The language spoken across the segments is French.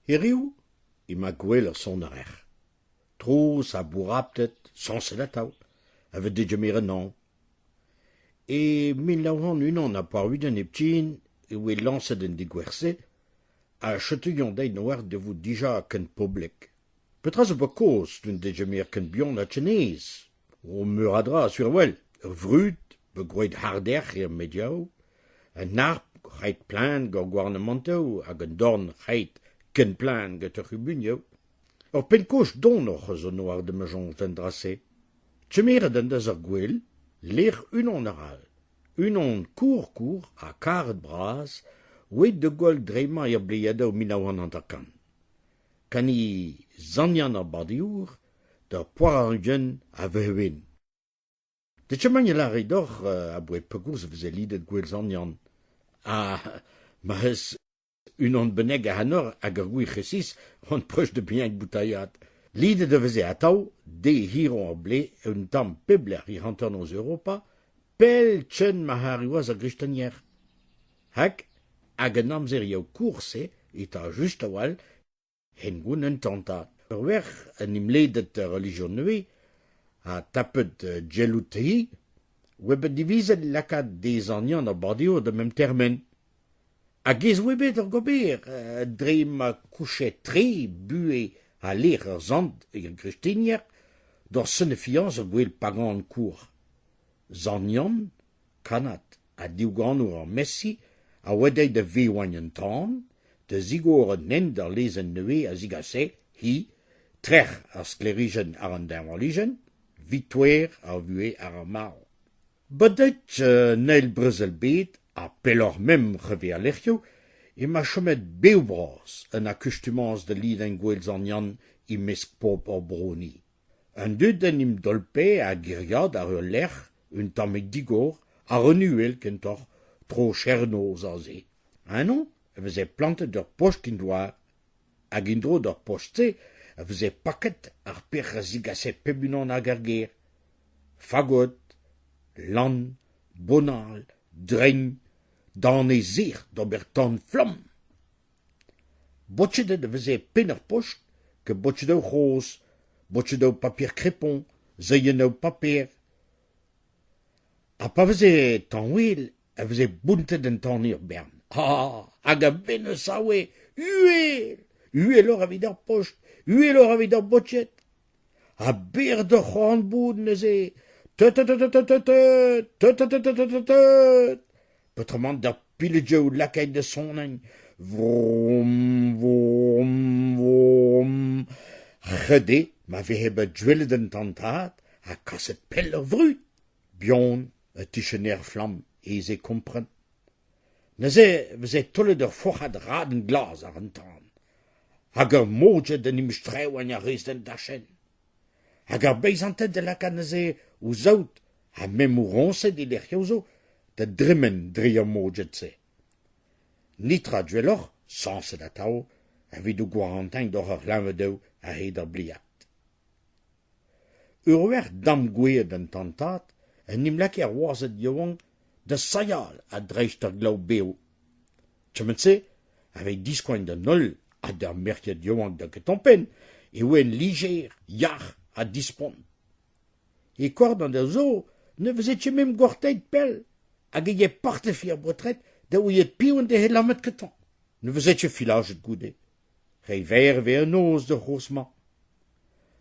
Heriu, ima gwell son arech. Trous a bouraptet, sans la tau, avait déjà mis un nom. Et 1901 n'a pas eu d'un eptin, et où est lancé d'un digwerse, a chatouillon d'ay noir de vous déjà qu'un public. Peut-être pas cause d'une déjà mis qu'un bion la chinese. On muradra sur well, vrut, begroid harder et mediao, un arp, heit plan, gouvernementaux, hag un dorn, heit, qu'un plan, geterubunio. Or pen coach don noch zo noir de mejon vendrassé. Tchemere den des gwell, leer oral. On court, a quart de bras, oued de gol drema ya bliado minawan antakan. Kani zanyan a badiour, da poaranjen a vehwin. De tchemanye la redor a boe pegours veze lidet gwell zanyan. Ma hes on beneg a hanor hag ur gesis on preuch de bien boutayat. Lide de veze atau, de hiron a ble, un tam pebler hi hantan os Europa, pel tchen mahariwaz a gristanier. Hag, hag an amzer yau course, et a just a wal, hen goun un tentat. Ur wer an imledet religion neue, a tapet geloutei, webet divizet lakat des anyan a badio de mem termen. A gez webet ur gober, dream a couchet tre, bue a ler ur zand e gristanier, d'or sene fianz a gwell pagan cour. Zanyan, kanat, a diougannour an messi, a wedei de veoanyen tan, de zigor an nen d'ar lezen neue a zigase, hi, trech ar sklerigen ar an dermaligen, vitouer ar vue ar mao. Badet neil brezel bet, a pelor mem reve a lercio, e ma chomet beubras an akustumans de liden gwell zanyan i mesk pop ar broni. An dud en im dolpe a giriad ar ur lerch, un tamek digor, a renuel kentor tro chernoz a ze. Non, veze plantet ur post kindoar, hag indro d'ur post se, veze paket ar per zigase pebunan hag ar ger. Fagot, lan, bonal, drein, dan e zir d'ober tan flam. Botchedet veze pen ur post, ke botchedau c'hoz, botchedau papier crépon, zeyenau papier. A pa veze tan wel, a veze buntet en tan ur bern. Hag a benne sawe, uel ur avid ar post, uel ur avid ar botchet. A ber de c'hoant neze, Petrement d'ar piledjou lakait de sonen, vroom, vroom, vroom. Rede, ma vehebe dwelet en tantat, a kaset pel ur vrut. Bion, a tichener flam, eze kompren. Neze, veze tollet ur fochad raden glas ar an tan. Hag ur mojet en im streu an ya rez den dachen. Hag ar beizantet de laka neze ou zaout, ha mem ou ronset e lerciozo, de dremen dri ar mojet se. Nitra dwelor, sans da tao, a vid ou gwarantin d'or ar lavedeu a hed ar bliat. Ur wer dam gweed an tantat, en im lak ar wazet yoang, de sayal a dreist ar glav beo. Tchemetze, avec diskoin de nol, a der merket yoang da ketompen, e ouen liger, yach, a dispon. E kord an der zo, ne vezetje mem gorteit pel, hag e parte fi ar botret, da ouiet pion de he lamet ketan. Ne vezetje filaget goude. Rei ver ve an oz de c'hosma.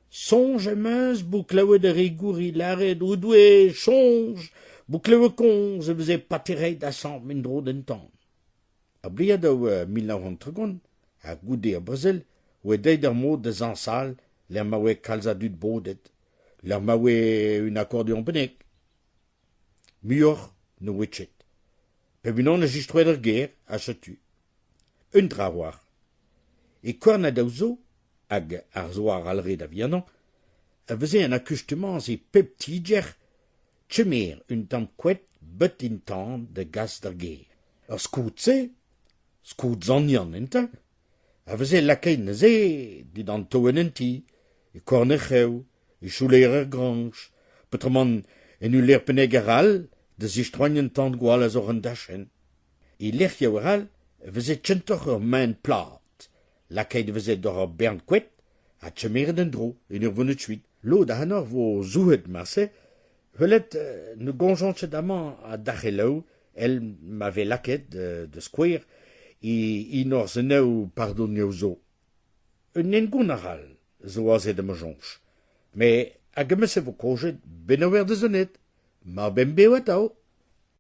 Songe meus bouklaouet de rigouri laret ou doue, songe, bouklaouet konz, e veze patereit da sant min dro den tan. A bliad au 1930, a goude a Brazil, oe deid ar mod de zansal, l'er mawe kalzadut bodet, l'er mawe un accordion benek. Muor ne wetchet. Pebunon a jistroet ar ger a chatu. Un traoar. E korn a daouzo, hag ar zoar alre da vianan, a veze an akustumans e pep tiger, tchemer un tamm kwet bet in tan de gas d'ar ger. Ar skout se, skout zanyan enta, a veze lakait neze, dit an toen en ti, e korn e c'hev, e chouler ar granch, petrement en u ler peneg al, de zistroignen tan gwal a zor an dachen. E lerch yaw al, veze tchentoch ur maen plat, La kaid vezet d'or bern kwet, a tchemeret en dro, en ur vonnet suit. Lo da hanor vo zouhet marse, velet ne gonjantchet amañ a dachelao, el m'ave laket de skouer, I nor zeneu pardonio zo. Un engoun aral, zo a zed am jonch. Me a gemes vo kojet ben a wer de zonet, ma ben bewa tao.